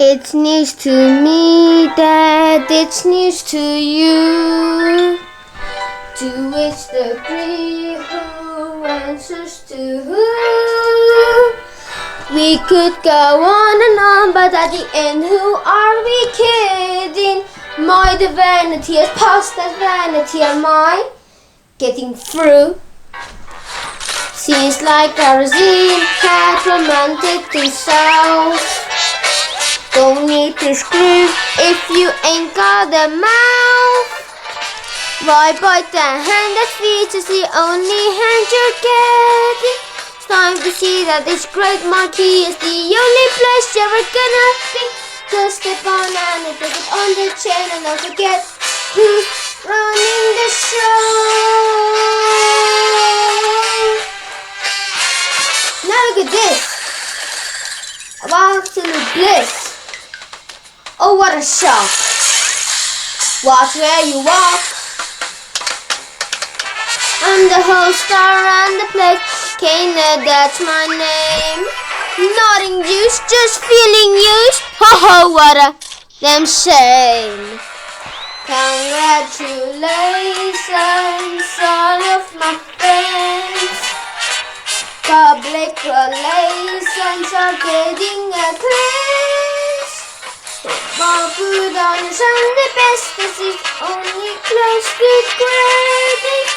It's news to me that it's news to you. To which degree, who answers to who? We could go on and on, but at the end, who are we kidding? My divinity has passed that vanity. Am I getting through? Seems like our regime had romantic themselves. Don't need to scream if you ain't got a mouth. Why bite the hand that feeds is the only hand you're getting? It's time to see that this great marquee is the only place you're ever gonna be. Just step on and put it on the chain and don't forget who's running the show. Now look at this. Absolute bliss. Oh, what a shock. Watch where you walk. I'm the host star and the place. Kana, that's my name. Nothing used, just feeling used. Ho ho, what a damn shame. Congratulations, all of my friends. Public relations are getting a cleanse. Football put on your Sunday best, this is only close to grading.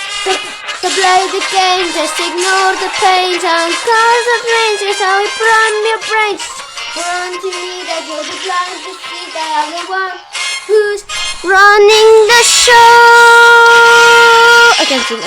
To play the game, just ignore the pain. On cars of rangers, how we prime your brains. Run to me that you'll be blind to see that I'm the one who's running the show. I can't sing.